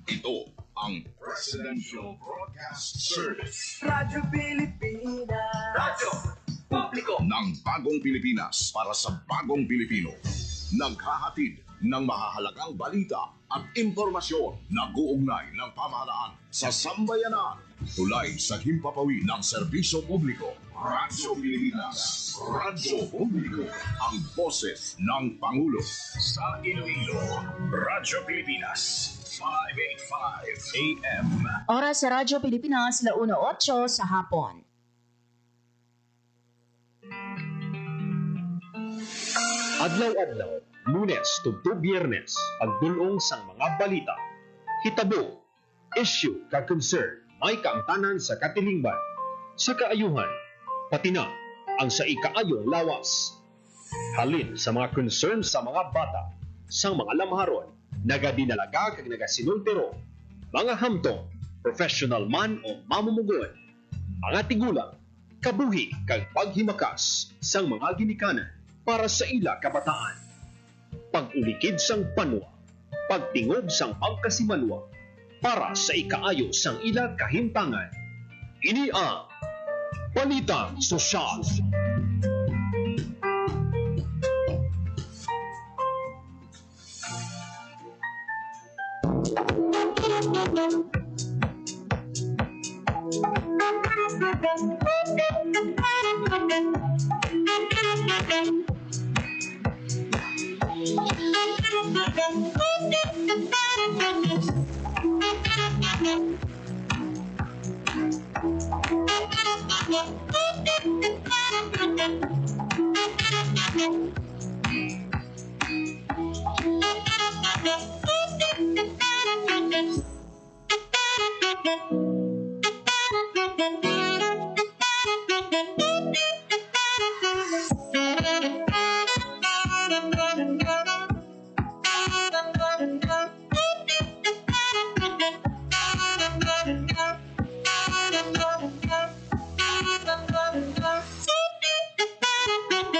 Ito ang Presidential Broadcast Service Radyo Pilipinas. Radyo Publiko ng Bagong Pilipinas para sa Bagong Pilipino. Naghahatid ng mahahalagang balita at impormasyon na uugnay ng pamahalaan sa sambayanan. Tulay sa himpapawid ng serbisyo publiko. Radyo Pilipinas. Radyo Publiko. Ang boses ng Pangulo. Sa Iloilo, Radyo Pilipinas. 585 AM. Oras sa Radyo Pilipinas, 1:08 sa hapon. Adlaw-adlaw, Lunes tubto Biyernes, pagdulong sang mga balita. Hitabo, issue kag concern, may kaangtanan sa katilingban, sa kaayuhan, pati na ang sa ikaayong lawas. Halin sa mga concern sa mga bata, sang mga lamharon, nagadinalaga kag nagasinultiro, mga hamtong, professional man o mamumugon, mga tigulang, kabuhi kag paghimakas sang mga ginikanan para sa ila kabataan. Pag-ulikid sang panwa, pagtingob sang pagkasimanwa, para sa ikaayo sang ila kahimtangan. Ini ang Balitang Sosyal.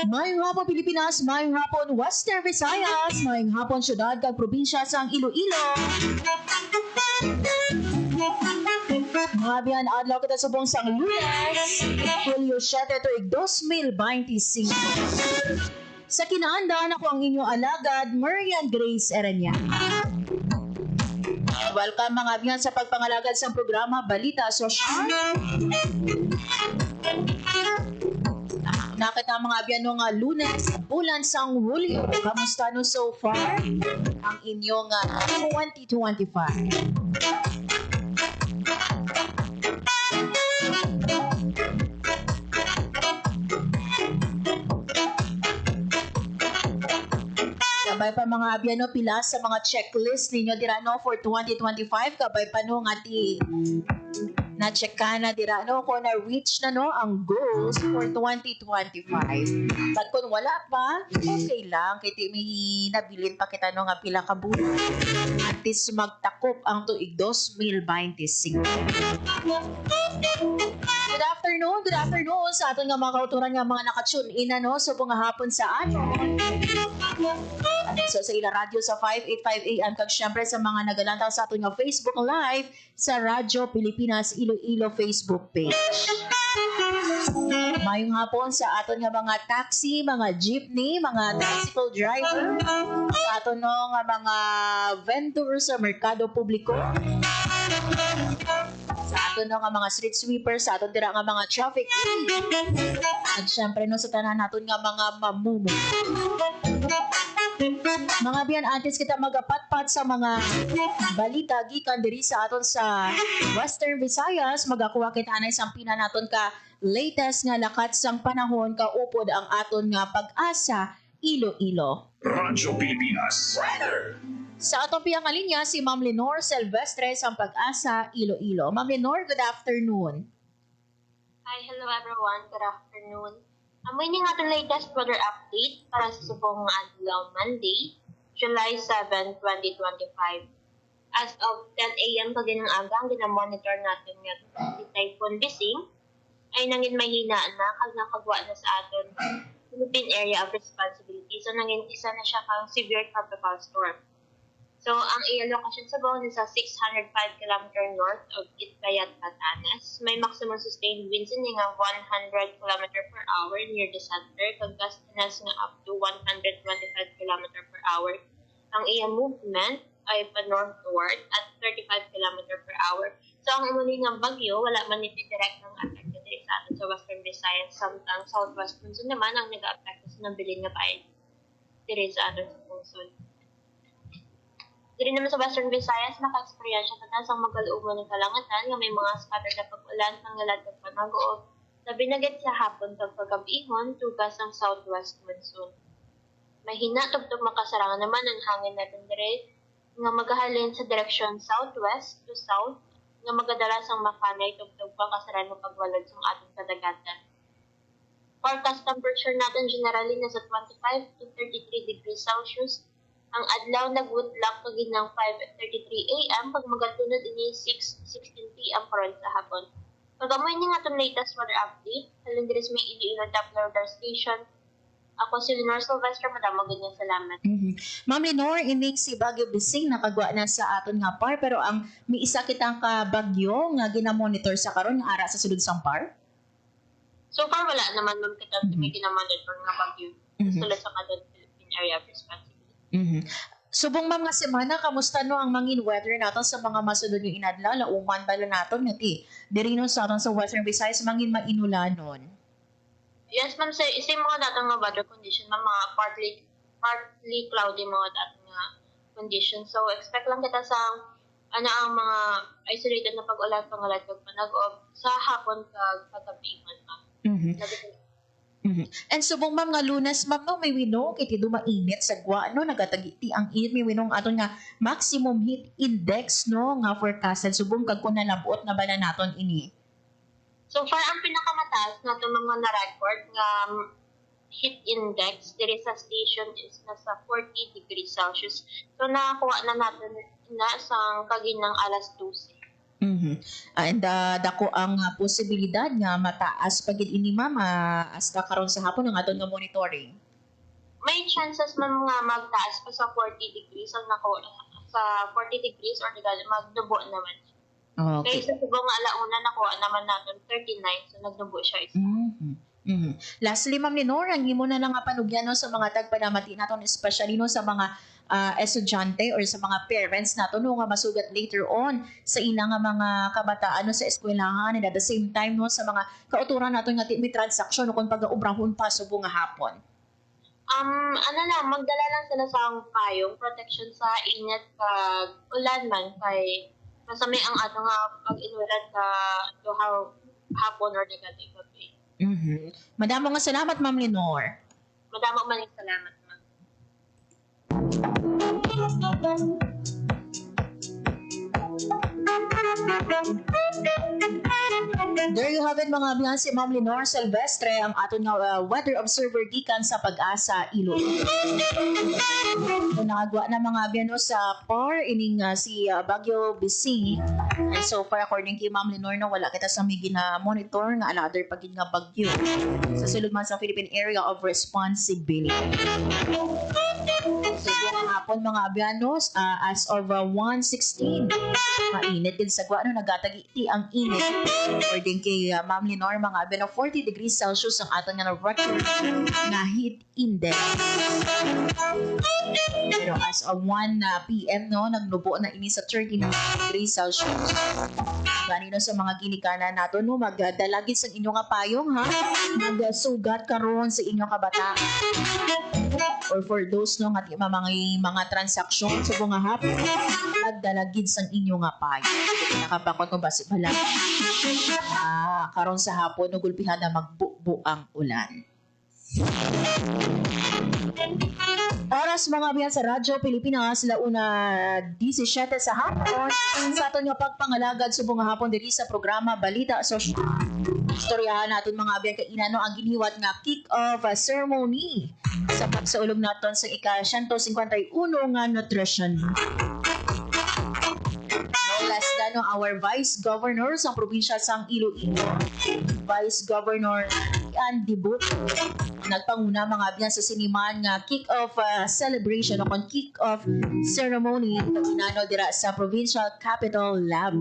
Mayong hapon Pilipinas, mayong hapon Western Visayas, mayong hapon syudad kag probinsya sang Iloilo. Mga biyan, adlaw kita subong sang Lunes, Hulyo 7 tuig 2025. Sa kinaandan ako ang inyong alagad, Marian Grace Erenya. Welcome mga biyan sa pagpangalagad sa programa Balita Sosyal. Nakita mga biyan nga Lunes, bulan sang Hulyo. Kamusta no so far ang inyong 2025? Kabay pa mga abyan no, pila sa mga checklist ninyo dira no for 2025. Kabay pa no nga ti na-check ka na dira no kung na-reach na no ang goals for 2025. But kung wala pa, okay lang. Kaya may nabilin pa kita no nga pila ka bulan. At least magtakop ang tuig 2025. Good afternoon sa aton nga mga kauturan nga mga nakatune in na no so nga hapon sa aton. So sa ila radyo sa 585 AM kag syempre sa mga nagalantaw sa aton nga Facebook Live sa Radyo Pilipinas Iloilo Facebook page. Mayong hapon sa aton nga mga taxi, mga jeepney, mga tricycle driver, sa aton no nga mga vendors sa merkado publiko, sa aton no nga mga street sweepers, sa aton dira nga mga traffic at syempre no sa tanan naton nga mga mamumo. Mga biyan, antes kita magapatpat sa mga balita gikan diri sa aton sa Western Visayas, magakuha kita anay sampina naton ka latest nga lakat sang panahon kaupod ang aton nga pag-asa Iloilo. Radyo Pilipinas. Weather. Sa atong piyang linya si Ma'am Lenore Silvestre sa Pag-asa Iloilo. Ma'am Lenore, good afternoon. Hi, hello everyone. Good afternoon. Amoy ni nga itong latest weather update para sa subong adlaw Monday, July 7, 2025. As of 10 a.m. kaginang agang, ginamonitor natin nga si Typhoon Bising ay nangin mahina na kag nakagwa na sa aton Philippine Area of Responsibility. So nangin isa na siya kang severe tropical storm. So, ang iyang location sa Bohol is sa 605 km north of Itbayat, Batanes. May maximum sustained winds in nga 100 km per hour near the center, kag gusts nga up to 125 km per hour. Ang iyang movement ay pa northward at 35 km per hour. So, ang umuli ng bagyo, wala man ito direct ng affected diri sa atin sa Western Visayas, samtang Southwest Monsoon naman ang nag-affect sa nabiling na bayan diri sa atin sa Monsoon. Diri naman sa Western Visayas, naka-experience na sa magaluuman ng kalangatan nga may mga scattered na pag-ulan ng lalagag panagood. Sabi nagit sa hapon kag pagkabihon, tugas ang Southwest Monsoon. Mahina tugtog makasarangan naman ang hangin natin diri nga magahalin sa direksyon southwest to south nga magadalas ang makanay tugtog pa kasaran mo pagwalod sa ating kadagatan. Forecast temperature natin generally nasa 25 to 33 degrees Celsius. Ang adlaw nagwudlak kagid ng 5:33 AM pag magatunod ini 6:16 PM karon sa hapon. Pagamoy ni nga itong latest weather update, halin diri sa may Iloilo Doppler Radar Station. Ako si Lenore Sylvester, madamo ganyan salamat. Ma'am Lenore, ining si Bagyo Bising nakagwa na sa aton nga par, pero ang may isa kitang ka bagyo nga ginamonitor sa karon nga ara sa sulod sang par? So far wala naman ma'am kita may ginamonitor nga bagyo. Sulod sa kadod Philippine Area of Responsibility. Subong ma'am nga semana, kamusta no ang mangin weather naton sa mga masunod yung inadlaw? Lauman bala naton nga ti diri no sa aton sa Western Visayas mangin mainulanon. Yes ma'am, sa mga datang nga weather condition, ma'am, mga partly cloudy mga datang nga condition. So expect lang kita sa ang mga isolated na pag-ulan pangalatag panag-off sa hapon kag pagkabihon ma'am. And subong ma'am nga Lunes ma'am no may winong kiti dumainit sa gwa no nagatagiti ang init may winong aton nga maximum heat index no nga forecasted subong kag kun nalabot na bala naton ini. So far ang pinakamataas na itong mga na-record nga heat index diri sa station is nasa 40 degrees Celsius. So nakakuha na natin na sa kaginang alas 12. And dako ang posibilidad nga mataas pagid ini ma'am hasta karon sa hapon ang aton nga monitoring. May chances man nga magtaas pa sa 40 degrees ang nakuha sa 40 degrees or magdubo naman. Okay. Kaya sa subong nga alauna nakuha naman natin 39 so nagdubo siya isa. Lastly ma'am Lenore, ang imo na lang nga panugyan no, sa mga tagpanamati naton especially no sa mga estudyante or sa mga parents nato no nga masugat later on sa ilang nga mga kabataan no sa eskwelahan and at the same time no sa mga kauturan nato nga may transaksyon no kung pag-ubrahon pa subong nga hapon. Magdala lang sila sa payong protection sa init kag ulan man kay masami ang ato nga pag-inuran ka duha hapon or negative gabi. Madamo nga salamat ma'am Lenore. Madamo man yung salamat ma'am. There you have it mga abiyan, si Ma'am Lenore Silvestre, ang aton nga weather observer gikan sa Pag-asa, Iloilo. So, nakagwa na mga abiyan no, sa par ining si Bagyo Bising. And so far according kay Ma'am Lenore no, wala kita sa may gina-monitor nga another pagid nga bagyo sa sulod man sa Philippine Area of Responsibility. So yung hapon mga abiyan no, as of 1:16 mainit din sa gwa no, nagatagiti ang init according kay Ma'am Lenore mga abiyan no, 40 degrees Celsius ang aton nga record na heat index. Pero as of 1 PM no, nagnubo na ini sa 39 degrees Celsius. Ganino sa mga ginikanan nato no, magdalagit sa inyong nga payong ha, magsugat karon sa inyong kabataan. Or for those no nga di mga transaksyon sa mga hapon, magdalagid sa inyong nga payong. Nakapakot mo basi pala. Karon sa hapon no, gulpihan na magbubo ang ulan. Oras mga abiyan sa Radyo Pilipinas, launa 17 sa hapon sa aton nga pagpangalagad subong nga hapon diri sa programa Balita Sosyal. Istoryahan natin mga abiyan kay inano ang giniwat nga kick-off ceremony sa pagsaulog naton sa ika-151 nga nutrition. No less than our Vice Governor sa probinsya sang Iloilo, Vice Governor and Dibuk. Nagpanguna mga abyan sa siniman nga kick-off celebration o kon kick-off ceremony ginano dira sa Provincial Capitol Lab.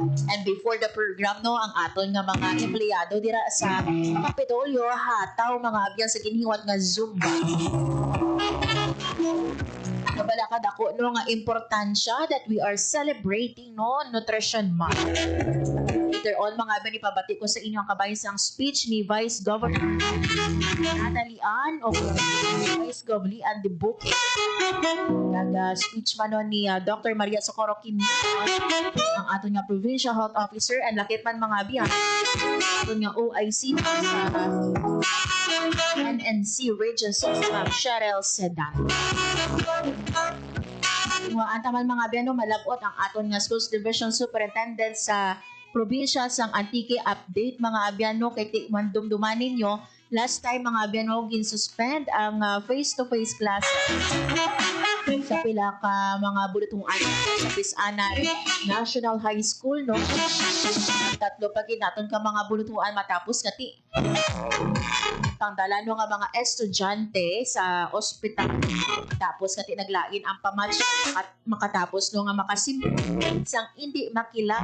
And before the program no, ang aton nga mga empleyado dira sa Kapitolyo hataw mga abyan sa ginhiwat nga Zumba. Kabala ka dako no nga importansya that we are celebrating no Nutrition Month. Later on mga abyan ipabati ko sa inyo ang kabayang speech ni Vice Governor Natalie Ann o Vice Governor and the book. Speech man ni Dr. Maria Socorro Quimio ang aton nga Provincial Health Officer and lakit man mga abyan aton nga OIC sa NNC Region 6 Cheryl Sedan. Antaman mga abyan malabot ang aton nga Schools Division Superintendent sa probinsya sang Antique update mga abyan kay tikman dumdumanin nyo last time mga abyan gin-suspend ang face-to-face class sa pila ka mga bulutong sa Pisanan National High School no. Tatlo pa naton ka mga bulutuan matapos kati pangdala no nga mga estudyante sa ospital tapos kati naglain ang pamatch at makatapos no nga makasimpo sang hindi makila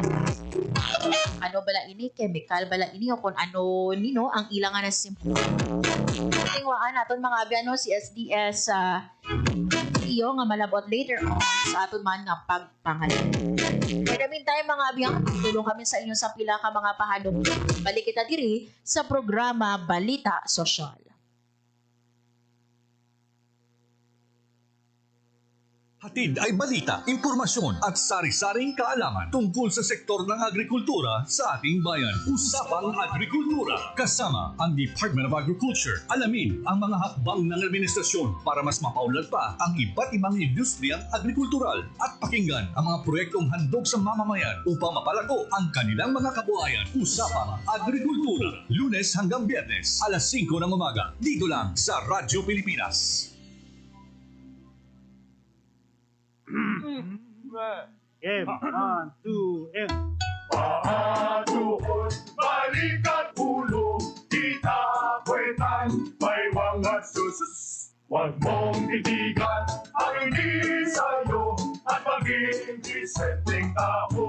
ano bala ini chemical bala ini o kung ano nino ang ilang na simpo tingwaan naton mga abyan no si SDS iyo nga malabot later on sa aton man nga pagpangalan. Kaya meantime mga abiyang, tulong kami sa inyo sa pila ka mga pahanong. Balik kita diri sa programa Balita Sosyal. Hatid ay balita, impormasyon at sari-saring kaalaman tungkol sa sektor ng agrikultura sa ating bayan. Usapang Agrikultura kasama ang Department of Agriculture. Alamin ang mga hakbang ng administrasyon para mas mapaunlad pa ang iba't ibang industriyang agrikultural at pakinggan ang mga proyektong handog sa mamamayan upang mapalago ang kanilang mga kabuhayan. Usapang Agrikultura, Lunes hanggang Biyernes, alas 5 ng umaga, dito lang sa Radyo Pilipinas. Game, 1, 2, and... Pahaduhon, balikat ulo, kita kwetan, may mga susus. Huwag mong titigan ang hindi sa'yo at maging disenteng tao.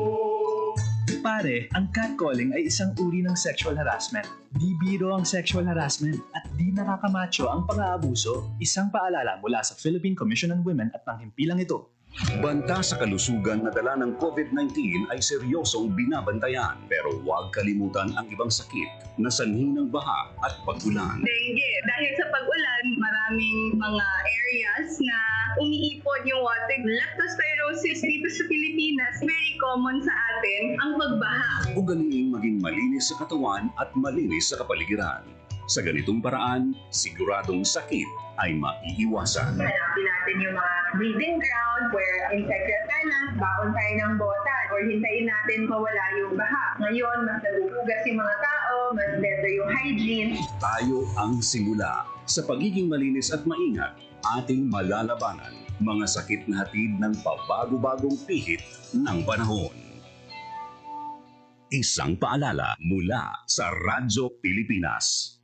Pare, ang catcalling ay isang uri ng sexual harassment. Di biro ang sexual harassment at di nakakamacho ang pang-aabuso. Isang paalala mula sa Philippine Commission on Women at panghimpilang ito. Banta sa kalusugan na dala ng COVID-19 ay seryosong binabantayan. Pero huwag kalimutan ang ibang sakit na sanhi ng baha at pag-ulan. Dengue. Dahil sa pag-ulan, maraming mga areas na umiipon yung water. Leptospirosis dito sa Pilipinas, very common sa atin ang pagbaha. Ugaliing maging malinis sa katawan at malinis sa kapaligiran. Sa ganitong paraan, siguradong sakit ay maiiwasan. Hanapin natin yung mga breeding ground where insect repellent, baon tayo ng botan, or hintayin natin mawala yung baha. Ngayon, mas nagugugas yung mga tao, mas better yung hygiene. Tayo ang simula. Sa pagiging malinis at maingat, ating malalabanan mga sakit na hatid ng pabago-bagong pihit ng panahon. Isang paalala mula sa Radyo Pilipinas.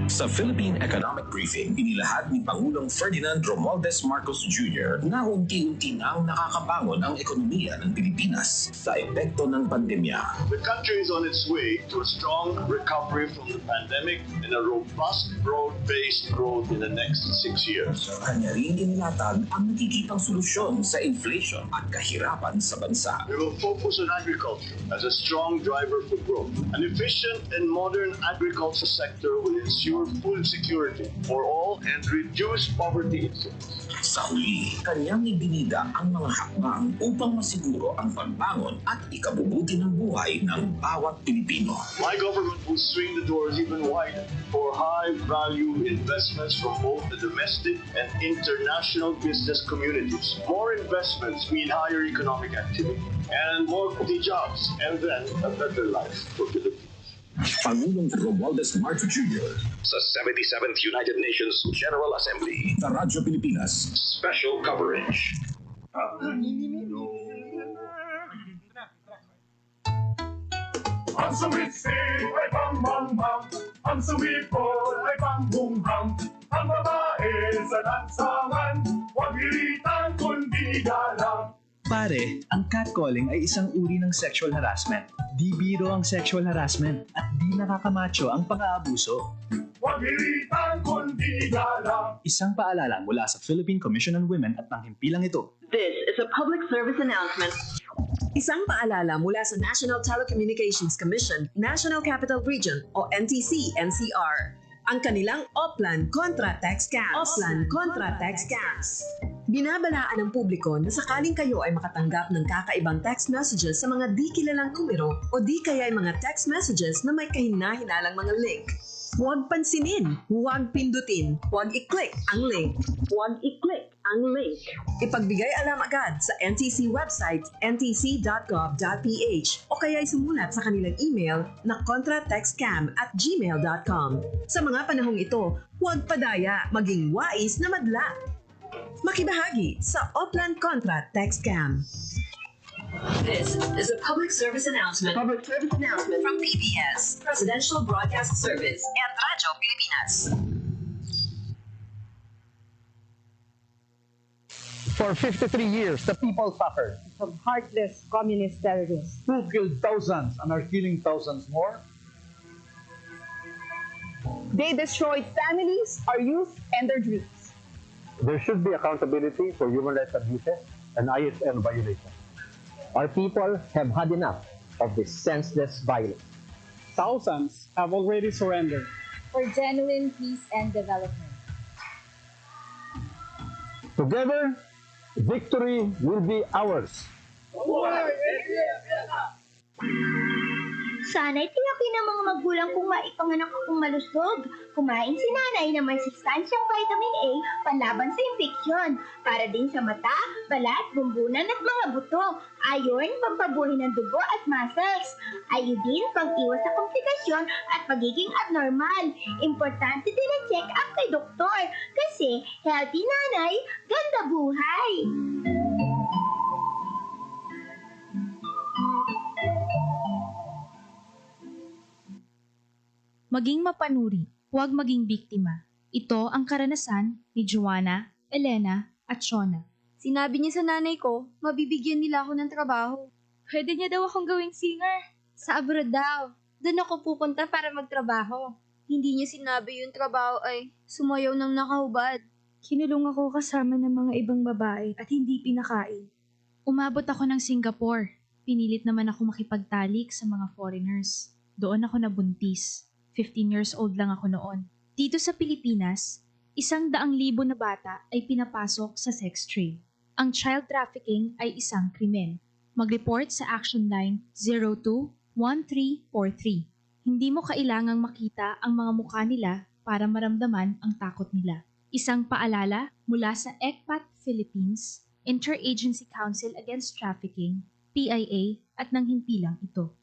Sa Philippine Economic Briefing, inilahad ni Pangulong Ferdinand Romualdez Marcos Jr. na unti-unti nang nakakabangon ang ekonomiya ng Pilipinas sa epekto ng pandemya. The country is on its way to a strong recovery from the pandemic and a robust, broad-based growth in the next 6 years. Kanya rin inilatag ang nakikitang solusyon sa inflation at kahirapan sa bansa. We will focus on agriculture as a strong driver for growth. An efficient and modern agriculture sector will ensure food security for all and reduce poverty incidence. Sa huli, kanyang ibinida ang mga hakbang upang masiguro ang pagbangon at ikabubuti ng buhay ng bawat Pilipino. My government will swing the doors even wider for high-value investments from both the domestic and international business communities. More investments mean higher economic activity and more quality jobs, and then a better life for Filipinos. Pangulong Romualdez Marcos Jr. Sa 77th United Nations General Assembly. Sa Radyo Pilipinas. Special coverage. Ang sumitsi ay bang bang bang, ang Ang sumipol ay panghumham, ang babae sa lansangan, huwag iritan kundi galang. Pare, ang catcalling ay isang uri ng sexual harassment. Di biro ang sexual harassment at di nakakamacho ang pang-aabuso. Huwag iritan kundi galang. Isang paalala mula sa Philippine Commission on Women at ng himpilang ito. This is a public service announcement. Isang paalala mula sa National Telecommunications Commission, National Capital Region o NTC-NCR. Ang kanilang Oplan Contra Text Scams. Oplan Contra Text Scams. Binabalaan ng publiko na sakaling kayo ay makatanggap ng kakaibang text messages sa mga di kilalang numero o di kaya ay mga text messages na may kahina-hinalang mga link. Huwag pansinin, huwag pindutin, huwag i-click ang link. Huwag i-click ang link. Ipagbigay alam agad sa NTC website ntc.gov.ph o kaya sumulat sa kanilang email na contratextcam@gmail.com. Sa mga panahong ito, huwag padaya, maging wais na madla. Makibahagi sa Oplan Contra Text Scam. This is a public service announcement. Public service announcement from PBS, Presidential Broadcast Service, and Radyo Pilipinas. For 53 years, the people suffered from heartless communist terrorists who killed thousands and are killing thousands more. They destroyed families, our youth, and their dreams. There should be accountability for human rights abuses and ISN violations. Our people have had enough of this senseless violence. Thousands have already surrendered for genuine peace and development. Together, victory will be ours. Sana'y tiyakin ng mga magulang kung maipanganak akong malusog. Kumain si nanay na may sustansyang vitamin A panlaban sa infeksyon para din sa mata, balat, bumbunan at mga buto. Ayon, pampabuhay ng dugo at muscles. Ayodin, pang-iwas sa komplikasyon at pagiging abnormal. Importante din ang check-up kay doktor kasi healthy nanay, ganda buhay. Maging mapanuri, huwag maging biktima. Ito ang karanasan ni Joanna, Elena at Shona. Sinabi niya sa nanay ko, mabibigyan nila ako ng trabaho. Pwede niya daw akong gawing singer. Sa abroad daw. Doon ako pupunta para magtrabaho. Hindi niya sinabi yung trabaho ay sumayaw ng nakahubad. Kinulong ako kasama ng mga ibang babae at hindi pinakain. Umabot ako ng Singapore. Pinilit naman ako makipagtalik sa mga foreigners. Doon ako nabuntis. 15 years old lang ako noon. Dito sa Pilipinas, 100,000 na bata ay pinapasok sa sex trade. Ang child trafficking ay isang krimen. Mag-report sa Action Line 02-1343. Hindi mo kailangang makita ang mga mukha nila para maramdaman ang takot nila. Isang paalala mula sa ECPAT Philippines, Interagency Council Against Trafficking, PIA at ng himpilang ito.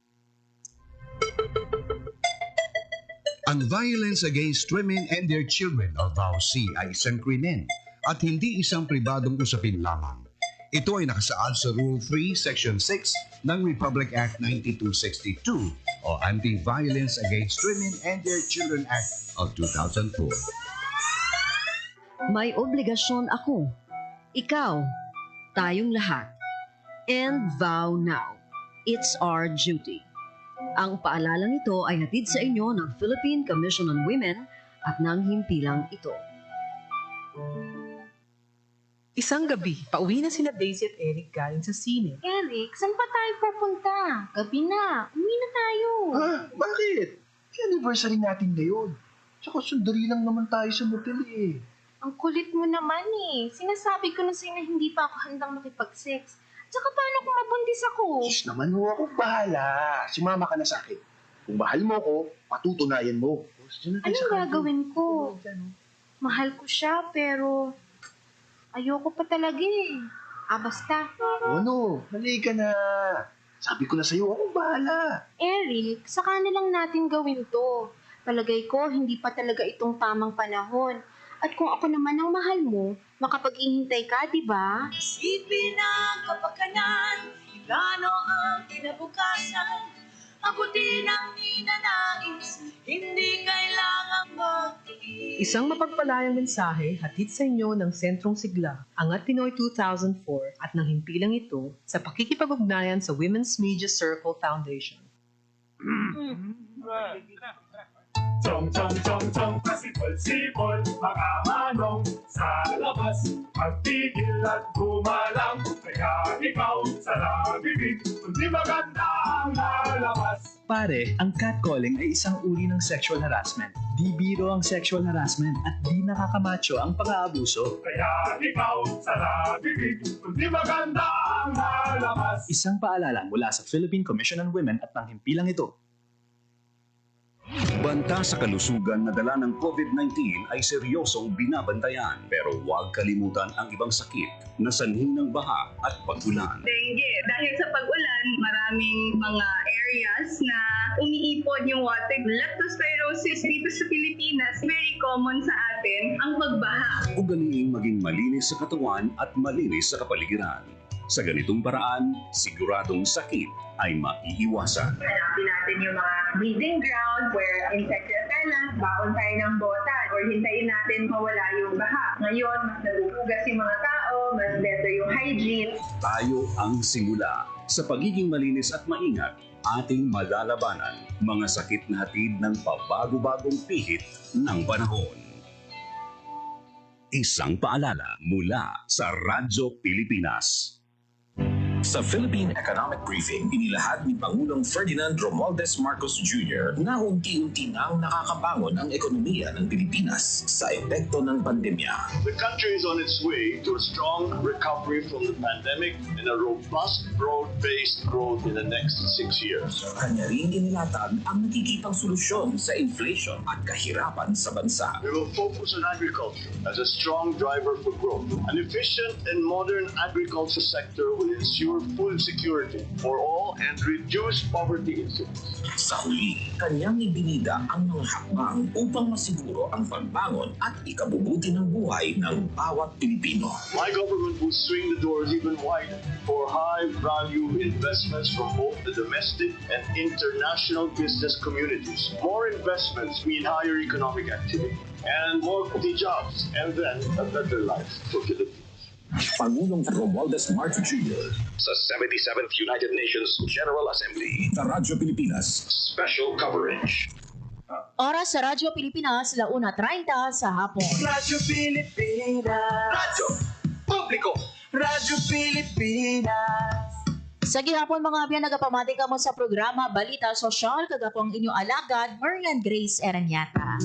Ang violence against women and their children o VAUC ay isang krimen at hindi isang pribadong usapin lamang. Ito ay nakasaad sa Rule 3, Section 6 ng Republic Act 9262 o Anti-Violence Against Women and Their Children Act of 2004. May obligasyon ako, ikaw, tayong lahat. And vow now. It's our duty. Ang paalalang ito ay hatid sa inyo ng Philippine Commission on Women at ng himpilang ito. Isang gabi, pauwi na sina Daisy at Eric galing sa sine. Eric, saan pa tayo pupunta? Gabi na. Uwi na tayo. Bakit? Anniversary natin ngayon. Tsaka sundali lang naman tayo sa motel eh. Ang kulit mo naman eh. Sinasabi ko na sa'yo na hindi pa ako handang makipag-sex. Tsaka paano kung mabuntis ako? Sus naman ho, ako bahala. Sumama ka na sa akin. Kung mahal mo ako, patutunayan mo. Anong gagawin ko? Mahal ko siya, pero ayoko pa talaga eh. Basta. Ano? Halika na. Sabi ko na sa'yo, ako bahala. Eric, saka na lang natin gawin to. Palagay ko, hindi pa talaga itong tamang panahon. At kung ako naman ang mahal mo, makapag-ihintay ka, di ba? Isipin ang kapakanan, plano ang kinabukasan, abutin ang ninanais, hindi kailangang mag-iis. Isang mapagpalayang mensahe hatid sa inyo ng Sentrong Sigla, Angat Pinoy 2004 at ng himpilang ito sa pakikipag-ugnayan sa Women's Media Circle Foundation. Chong, chong, chong, chong, pasipol-sipol, makamanong sa labas. Magtigil at gumalang, kaya ikaw sa nabibig, kundi maganda ang lalabas. Pare, ang catcalling ay isang uri ng sexual harassment. Di biro ang sexual harassment at di nakakamacho ang pang-aabuso. Kaya ikaw sa nabibig, kundi maganda ang lalabas. Isang paalala mula sa Philippine Commission on Women at ng himpilang ito. Banta sa kalusugan na dala ng COVID-19 ay seryosong binabantayan. Pero huwag kalimutan ang ibang sakit na sanhi ng baha at pag-ulan. Dengue. Dahil sa pag-ulan, maraming mga areas na umiipon yung water. Leptospirosis dito sa Pilipinas, very common sa atin ang pagbaha. Ugaliing maging malinis sa katawan at malinis sa kapaligiran. Sa ganitong paraan, siguradong sakit ay maiiwasan. Hanapin natin yung mga breeding ground where insect repellent, baon tayo ng botan, or hintayin natin mawala yung baha. Ngayon, mas nagugugas yung mga tao, mas better yung hygiene. Tayo ang simula. Sa pagiging malinis at maingat, ating malalabanan mga sakit na hatid ng pabago-bagong pihit ng panahon. Isang paalala mula sa Radyo Pilipinas. Sa Philippine Economic Briefing, inilahad ni Pangulong Ferdinand Romualdez Marcos Jr. na unti-unti nang nakakabangon ang ekonomiya ng Pilipinas sa epekto ng pandemya. The country is on its way to a strong recovery from the pandemic and a robust, broad-based growth in the next 6 years. Kanya rin inilatag ang nakikitang solusyon sa inflation at kahirapan sa bansa. We will focus on agriculture as a strong driver for growth. An efficient and modern agriculture sector will ensure food security for all and reduce poverty incidence. Sa huli, kanyang ibinida ang mga hakbang upang masiguro ang pagbangon at ikabubuti ng buhay ng bawat Pilipino. My government will swing the doors even wider for high-value investments from both the domestic and international business communities. More investments mean higher economic activity and more quality jobs, and then a better life for Filipinos. Pangulong Romualdez Marcos Jr. Sa 77th United Nations General Assembly. Sa Radyo Pilipinas. Special coverage. Oras sa Radyo Pilipinas, 1:30 sa hapon. Radyo Pilipinas. Radyo Publiko. Radyo Pilipinas. Sa gihapon mga abyan, nagapamati ka mo sa programa Balita Sosyal, kagapong inyong alagad, Marian Grace Eranyata.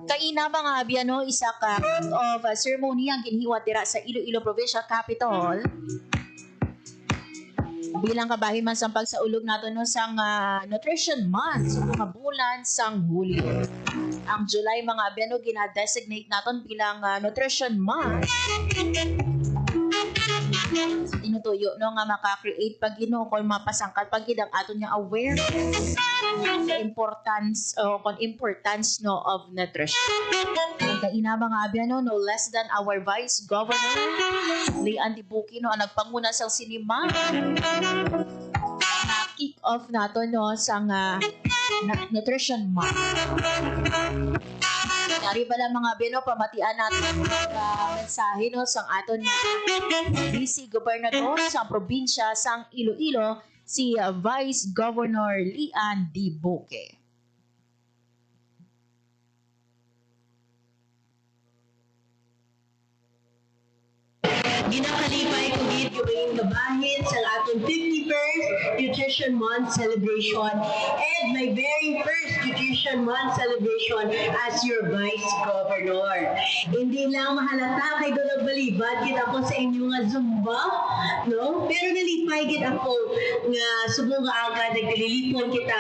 Kaina mga abyano, isa ka of ceremony ang ginhiwat dira sa Iloilo Provincial Capital. Bilang kabahin man sa pagsaulog nato no sang Nutrition Month sa mga bulan sang Hulyo. Ang July mga abyano gina-designate naton bilang Nutrition Month. Tinutuyo no nga maka-create pag kung mapasangkal pag ang aton nga awareness sa importance no of nutrition. Ang kaina mga abyano, no less than our Vice Governor Leanne Dibuki no ang nagpanguna sa sinima na kick off nato no sang Nutrition Month. Nari pala mga bino, pamatian natin mensahe no, sang aton Vice Gobernador sa probinsya sang Iloilo, si Vice Governor Leanne Dibuki. Ginakalipay ko during the bahid sa atong 51st Nutrition Month celebration and my very first Nutrition Month celebration as your Vice Governor. Hindi lang mahalata kay Dolag Balibad, kita ko sa inyo nga Zumba, no? Pero nalipay gid ako nga subong nga agad nagkalilipon kita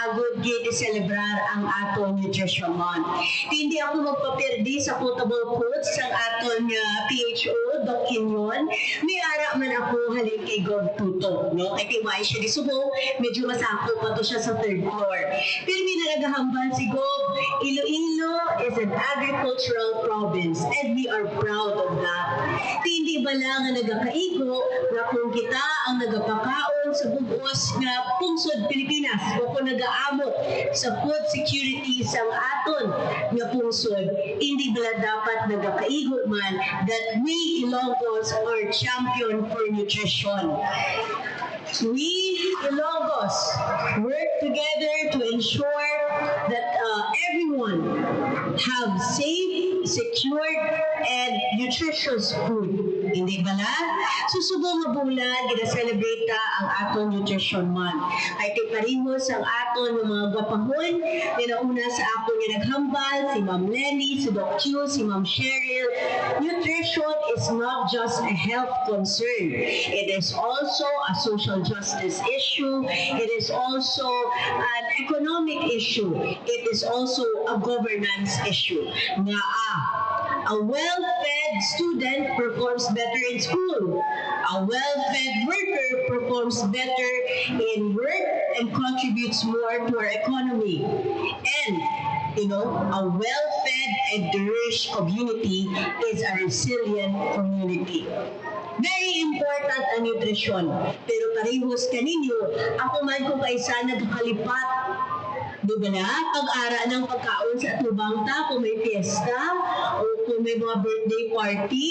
agud gid celebrar ang atong Nutrition Month. Hindi ako magpaperdi sa potable foods sa aton PHO, Doc Kinyon. May ara man ako halin kay Gov Tuto, no? Kay tiwai siya di subong, medyo masako pa to siya sa third floor. Pero may nagahambal si Gov, Iloilo is an agricultural province and we are proud of that. Hindi ba lang nga nagakaigo nga kung kita ang nagapakaon sa bugos nga pungsod Pilipinas o kung nagaamot sa food security sang aton nga pungsod, hindi ba lang dapat nagakaigo man that we Ilonggos are champion for nutrition. We Ilonggos work together to ensure that everyone have safe, secured, and nutritious food. Hindi ba na? Susubong nga bulan, gina-celebrate ta ang aton Nutrition Month. Ay tiparihos ang aton ng mga gwapahon. Ninauna sa ako nga naghambal, si Ma'am Lenny, si Doc Q, si Ma'am Cheryl. Nutrition is not just a health concern. It is also a social justice issue. It is also an economic issue. It is also a governance issue. A well-fed student performs better in school. A well-fed worker performs better in work and contributes more to our economy. And a well-fed and nourished community is a resilient community. Very important ang nutrition. Pero parehos kaninyo, ako man kung kaisa nagkakalipat. Diba na? Pag-ara ng pagkaon sa atubang ta, kung may fiesta, o kung may mga birthday party,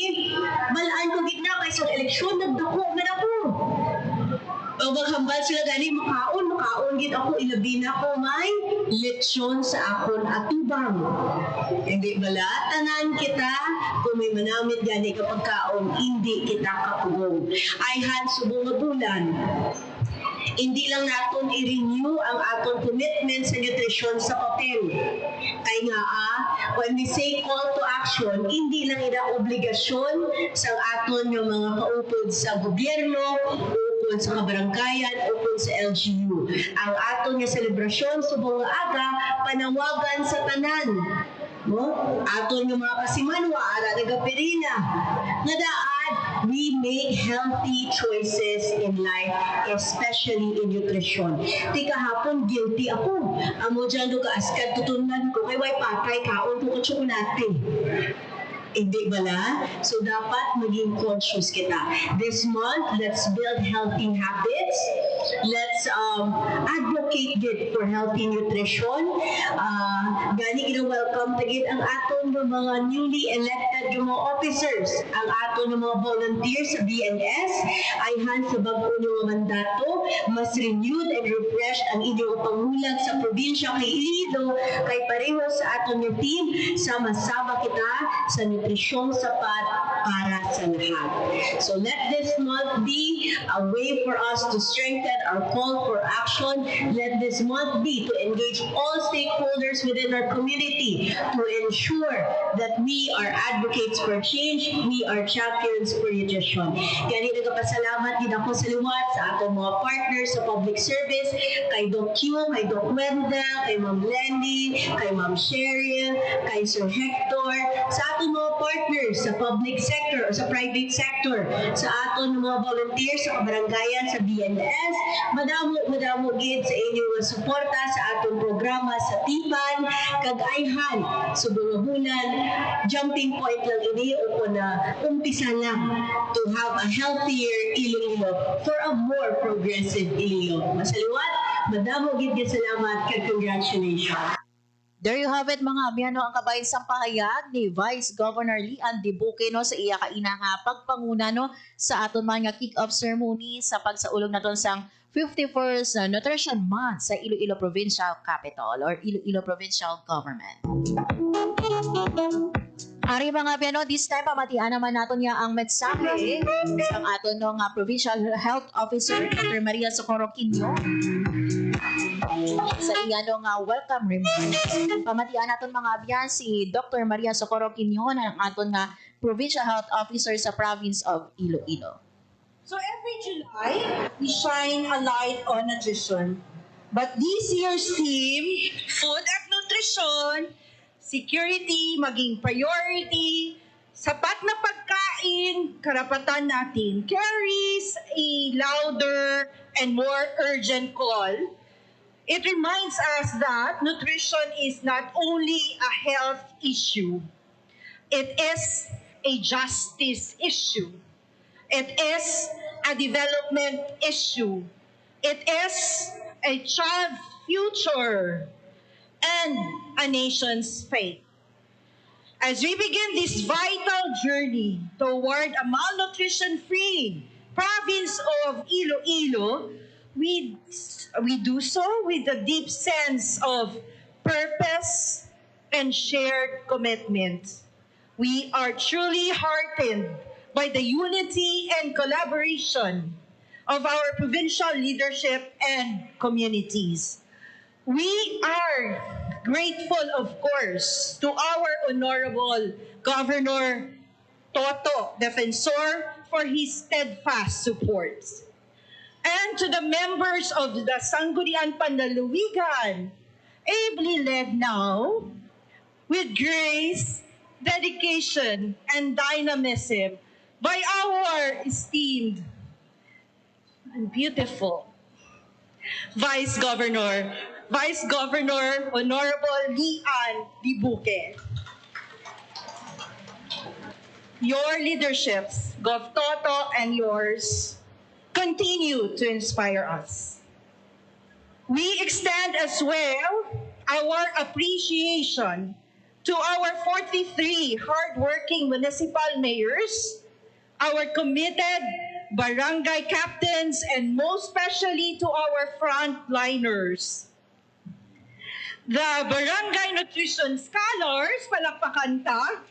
balaan ko gitna kaysa eleksyon, nagdako man ako. O maghambal sila gani, makaon git ako, ilabi na ko may lechon sa akon atubang. Hindi bala, tanan kita, kung may manamit gani ka pagkaon, hindi kita kapugong. Ayhan, subong nga bulan. Hindi lang naton i-renew ang aton commitment sa nutrition sa papel. Kaya nga, when we say call to action, hindi lang ina obligasyon sa aton yung mga kaupod sa gobyerno, upod sa kabaranggayan, upod sa LGU. Ang aton nga selebrasyon sa mga aga, panawagan sa tanan. Aton yung mga kasimanwa, ara nagapirina. Nadaan, we make healthy choices in life, especially in nutrition. Di kahapon, guilty ako. Amo dyan do kaaskad tutunan ko, kay way patay kaon ko tsokolate. Hindi bala? So dapat maging conscious kita. This month, let's build healthy habits. Let's advocate good for healthy nutrition. Gani welcome tagid ang aton ng mga newly elected mga officers, ang aton ng mga volunteers sa BNS, ayhan sa bag-o ng mandato, mas renewed and refreshed ang inyong pangulat sa probinsya kay Iloilo, kay pareho sa aton ng team, sama-sama kita sa nutrisyong sapat para sa lahat. So let this month be a way for us to strengthen our call for action. Let this month be to engage all stakeholders within our community to ensure that we are advocates for change, we are champions for nutrition. Kaya nagpasalamat din ako sa liwat sa atong mga partners sa public service, kay Doc Q, kay Doc Wendell, kay Ma'am Lenny, kay Ma'am Cheryl, kay Sir Hector, sa atong mga partners sa public sector o sa private sector, sa atong mga volunteers sa kabaranggayan sa BNS, madamo gid sa inyong suporta sa atong programa sa Tipan, kag-ayhan sa mga bulan, jumping point lang ini o na umpisa lang to have a healthier Iloilo for a more progressive Iloilo. Masaliwat, madamo gid salamat kag congratulations. There you have it mga abyan, ang kabayan sa pahayag ni Vice Governor Lian Dibuque sa iya kaina nga pagpanguna sa aton mga kick-off ceremony sa pagsaulog naton sang 51st Nutrition Month sa Iloilo Provincial Capital or Iloilo Provincial Government. Ari mga abyan, this time pamatian naman naton niya ang mensahe sa aton ng Provincial Health Officer Dr. Maria Socorro Quino sa iyano nga welcome remarks. Pamatian naton mga abyan si Dr. Maria Socorro Quino ang aton nga Provincial Health Officer sa Province of Iloilo. So every July, we shine a light on nutrition. But this year's theme, food at nutrition, security maging priority, sapat na pagkain, karapatan natin, carries a louder and more urgent call It reminds us that nutrition is not only a health issue, it is a justice issue. It is a development issue. It is a child's future and a nation's fate. As we begin this vital journey toward a malnutrition-free province of Iloilo, we do so with a deep sense of purpose and shared commitment. We are truly heartened by the unity and collaboration of our provincial leadership and communities. We are grateful, of course, to our Honorable Governor Toto Defensor for his steadfast support. And to the members of the Sangguniang Panlalawigan, ably led now with grace, dedication, and dynamism by our esteemed and beautiful Vice Governor Honorable Lian Dibuque. Your leaderships, Gov Toto and yours, continue to inspire us. We extend as well our appreciation to our 43 hardworking municipal mayors, our committed barangay captains, and most especially to our frontliners. The Barangay Nutrition Scholars, palakpakan ta,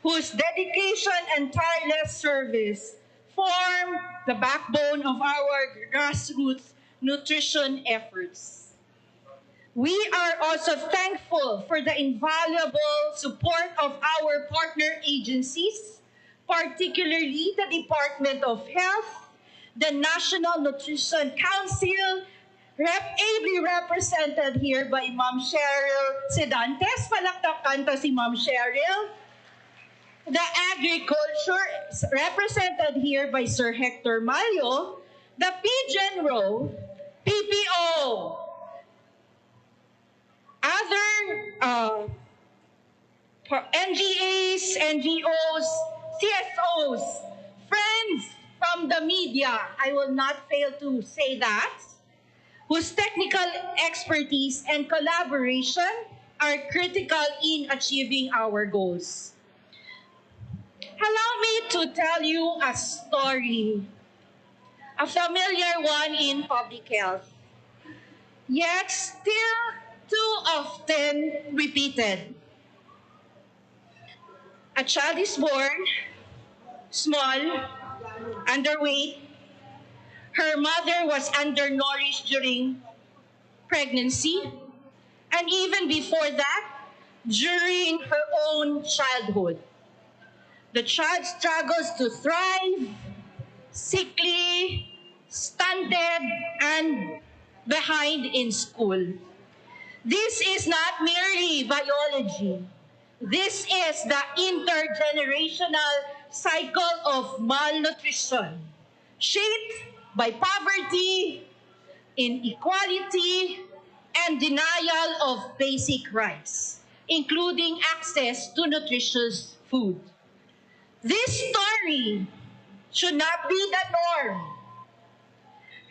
whose dedication and tireless service form the backbone of our grassroots nutrition efforts. We are also thankful for the invaluable support of our partner agencies, particularly the Department of Health, the National Nutrition Council, ably represented here by Ma'am Cheryl Sedantes. Palakpakan to si Ma'am Cheryl. The Agriculture, represented here by Sir Hector Mayo. The PGenro, PPO, other NGAs, NGOs, CSOs, friends from the media, I will not fail to say that, whose technical expertise and collaboration are critical in achieving our goals. Allow me to tell you a story, a familiar one in public health, yet still too often repeated. A child is born, small, underweight. Her mother was undernourished during pregnancy, and even before that, during her own childhood. The child struggles to thrive, sickly, stunted, and behind in school. This is not merely biology. This is the intergenerational cycle of malnutrition, shaped by poverty, inequality, and denial of basic rights, including access to nutritious food. This story should not be the norm.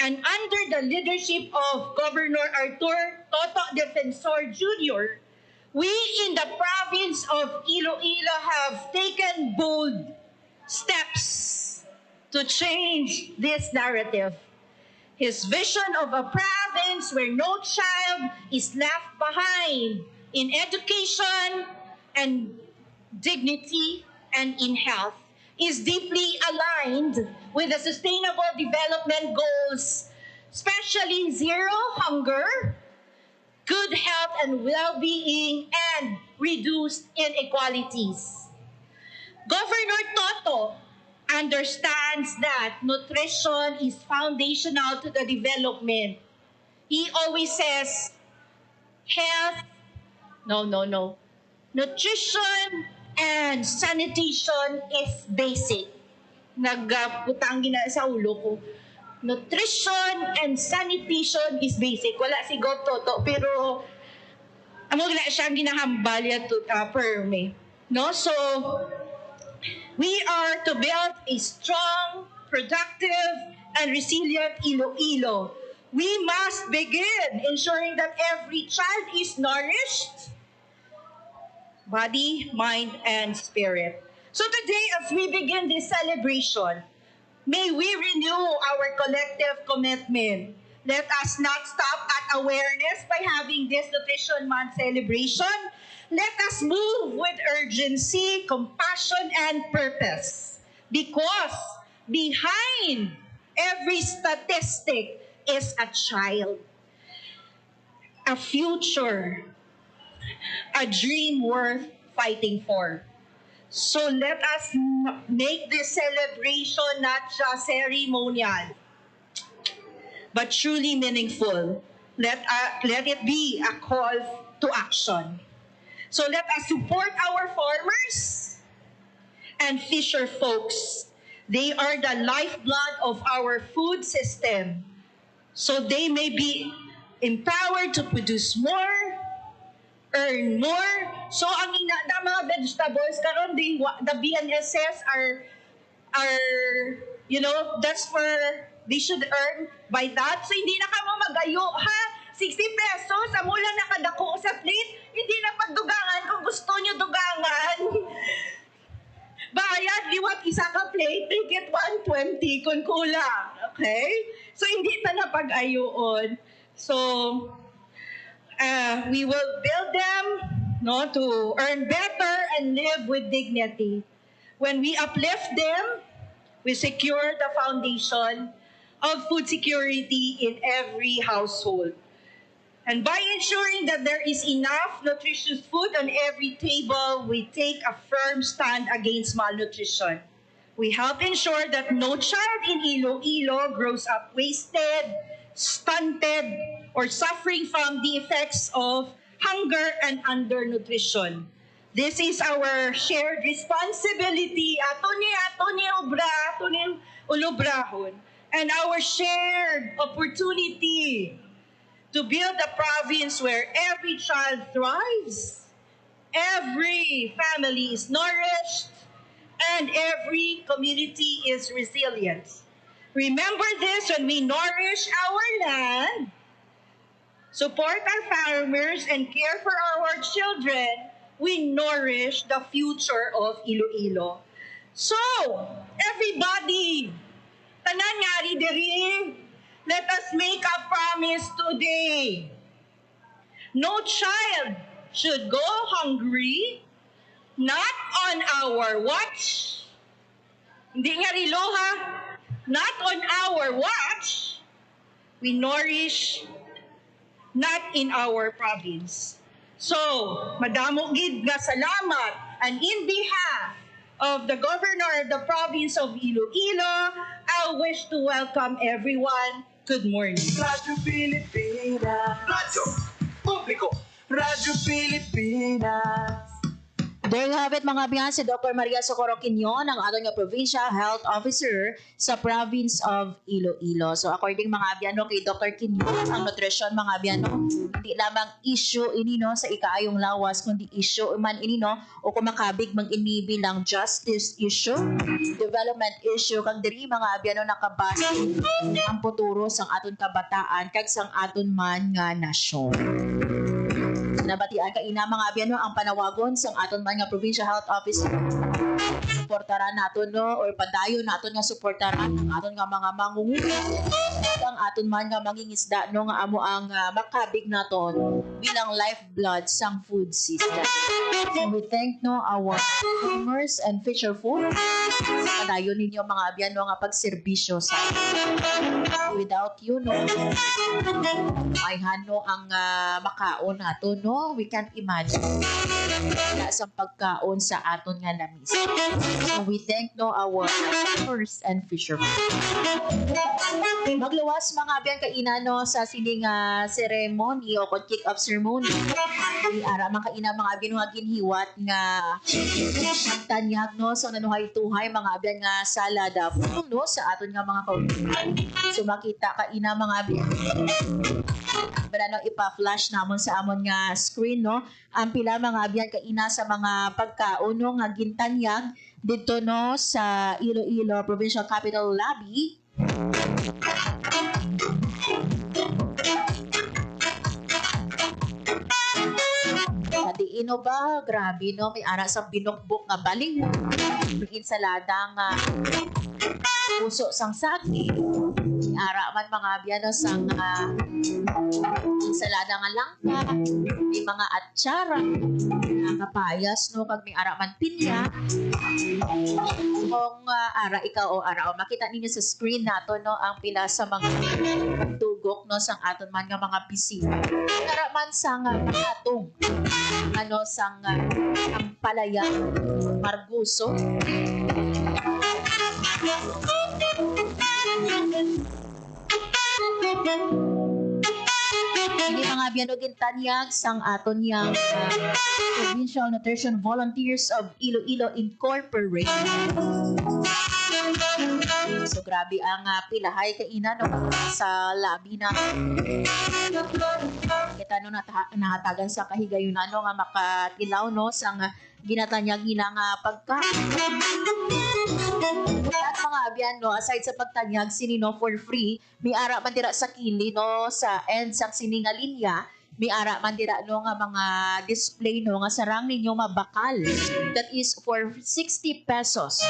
And under the leadership of Governor Arthur Toto Defensor Jr., we in the province of Iloilo have taken bold steps to change this narrative. His vision of a province where no child is left behind in education and dignity and in health is deeply aligned with the Sustainable Development Goals, especially zero hunger, good health and well-being, and reduced inequalities. Governor Toto understands that nutrition is foundational to the development. He always says, health, no. Nutrition and sanitation is basic. Nagputang gina sa ulo ko. nutrition and sanitation is basic. Wala si Gov Toto, pero amo na siyang ginahambal to perme. No? So, we are to build a strong, productive, and resilient Iloilo. We must begin ensuring that every child is nourished, body, mind, and spirit. So today, as we begin this celebration, may we renew our collective commitment. Let us not stop at awareness by having this Nutrition Month celebration. Let us move with urgency, compassion, and purpose. Because behind every statistic is a child, a future, a dream worth fighting for. So let us make this celebration not just ceremonial, but truly meaningful. Let it be a call to action. So let us support our farmers and fisher folks. They are the lifeblood of our food system. So they may be empowered to produce more, earn more. So ang mga vegetables karon the BNSS are that's where they should earn by that. So hindi na kamo magayo ha. 60 pesos amo lang nakadako sa plate. Hindi na pagdugangan kung gusto nyo dugangan. Bayad liwat isa ka plate, take it 120 kung kulang. Okay? So hindi na pag-ayoon. So we will build them to earn better and live with dignity. When we uplift them, we secure the foundation of food security in every household. And by ensuring that there is enough nutritious food on every table, we take a firm stand against malnutrition. We help ensure that no child in Iloilo grows up wasted, stunted, or suffering from the effects of hunger and undernutrition. This is our shared responsibility. Ato ni ulubrahon. And our shared opportunity to build a province where every child thrives, every family is nourished, and every community is resilient. Remember this when we nourish our land, support our farmers, and care for our children, we nourish the future of Iloilo. So, everybody, tanan ngari diri, let us make a promise today. No child should go hungry, not on our watch. Hindi nga rilo ha, not on our watch. We nourish not in our province. So, madamo gid nga salamat, and in behalf of the governor of the province of Iloilo, I wish to welcome everyone. Good morning. Radyo Pilipinas. Radyo Publiko. Radyo Pilipinas. There you have it mga biyan, si Dr. Maria Socorro Quinion, ang ating Provincial Health Officer sa Province of Iloilo. So according mga biyano kay Dr. Quinion, ang nutrition mga biyano, hindi lamang issue ini sa ikaayong lawas, kundi issue man ini o kumakabig mang ini bilang justice issue, development issue, kag diri mga biyano nakabase ang futuro sang aton kabataan kag sang aton man nga nasyon. Nabatian ka ina mga abiyano ang panawagon sa aton man nga Provincial Health Office. Suportaran naton or padayon naton nga suportaran ang aton nga mga mangunguha, ang aton man nga mangingisda nga amo ang makabig naton bilang lifeblood sang food system. So we thank our farmers and fisher folk sa padayon ninyo mga abiyano nga pagserbisyo sa. We without you, no? Ay hano ang makaon nato, no? We can't imagine. Wala sa pagkaon sa aton nga lamis. So we thank no our farmers and fishermen. Magluwas mga abyan kaina no sa sining ceremony o kick-off ceremony. Ara man kaina mga abyan nga ginhiwat nga tanyag no so nanuhay-tuhay mga abyan nga salada no sa aton nga mga kautuhan. So makita kaina mga abyan. Pero ipa-flash namon sa amon nga screen no ang pila mga abyan kaina sa mga pagkaon no nga gintanyag dito no sa Iloilo Provincial Capital Lobby. Ino ba? Grabe no, may ara sa binukbok nga baling. May insalada nga puso sang saging. May ara man mga abyan no, sang insalada nga langka. May mga atsara, kapayas no, kag may ara man pinya. Kung ara ikaw o ara o makita ninyo sa screen nato no ang pila sa mga tugok no sang aton man nga mga bisita. Ara man sang katong ano sang ang palaya marguso. Ini mga biyanogin tanyag sang aton yang Provincial Nutrition Volunteers of Iloilo Incorporated. So grabe ang pilahay kaina no sa labi na kita no nahatagan sa kahigayunan no nga makatilaw no sang ginatanyag nila nga pagkain. At mga abyan no aside sa pagtanyag sini no for free may ara man dira sa kili no sa end sang sini nga linya may ara man dira no nga mga display no nga sarang ninyo mabakal that is for 60 pesos.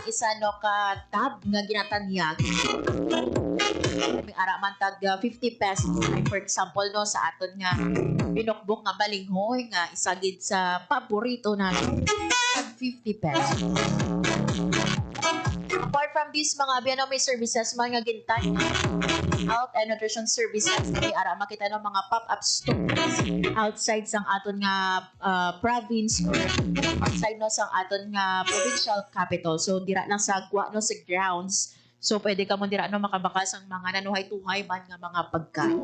Isa no ka tab nga ginatanyag may ara man tag 50 pesos like for example no sa aton nga binukbok nga balinghoy nga isagid sa paborito na tag 50 pesos. Apart from this mga abyan may services man nga gintan health and nutrition services may ara makita no mga pop-up stores outside sang aton nga province or outside no sang aton nga provincial capital. So dira lang sa gwa no sa grounds. So pwede ka mo dira no makabakas ang mga nanuhay-tuhay man nga mga pagkain.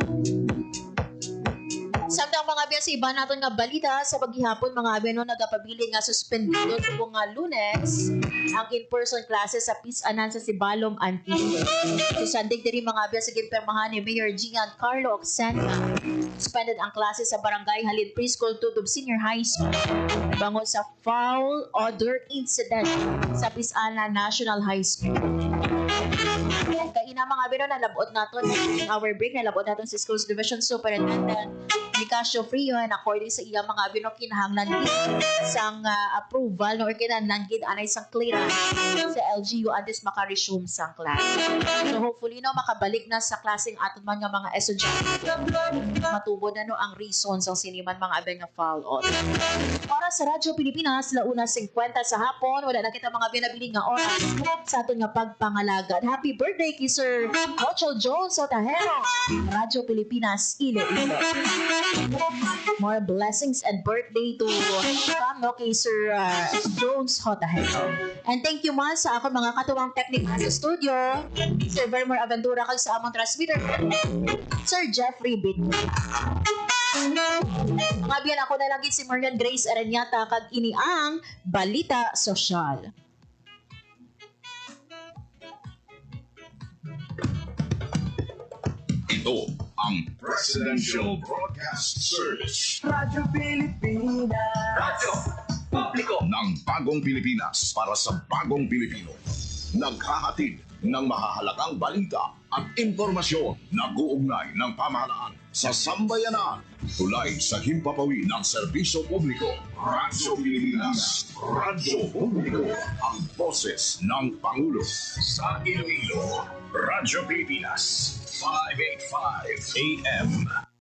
Samtang mga abyan sa iba natin nga balita sa paghihapon mga abyan no nagapabilin nga suspendido sa mga Lunes ang in-person classes sa Pisanan sa Sibalom Antique. Susandig diri mga abyan sa gimpirmahan ni Mayor Giancarlo Oxena. Suspended ang klase sa Barangay Halin Preschool Tutob Senior High School bangon sa foul odor incident sa Pisanan National High School. Kaina mga abyan no nalabot naton our break nalabot naton si Schools Division Superintendent Nicasio Frio and according sa iya mga abino kinahanglan sang approval no or kinahanglan gid anay sang clearance sa LGU antes maka-resume sang class. So hopefully no makabalik na sa klaseng aton man nga mga estudyante. Matubo na no ang reasons ang siniman mga abin nga fall out. Para sa Radyo Pilipinas, 1:50 sa hapon, wala na kita mga binabiling nga oras sa aton nga pagpangalagad. Happy birthday kay Sir Rochel Jones Otahero, Radyo Pilipinas, Iloilo. More blessings and birthday to come no kay Sir Jones Otahero. And thank you man sa ako mga katuwang technical sa studio, Sir Vermer Aventura kag sa among transmitter, Sir Jeffrey Bitt. Mga biyan ako na lang si Marian Grace Aranyata kag ini ang Balita Sosyal. Ito ang Presidential Broadcast Service. Radyo Pilipinas. Radyo Publiko ng Bagong Pilipinas para sa Bagong Pilipino. Naghahatid ng mahahalagang balita at impormasyon na guugnay ng pamahalaan sa sambayanan. Tulay sa himpapawi ng serbisyo publiko. Radyo Pilipinas. Radyo Publiko. Ang boses ng Pangulo. Sa Iloilo. Radyo Pilipinas. 585 AM.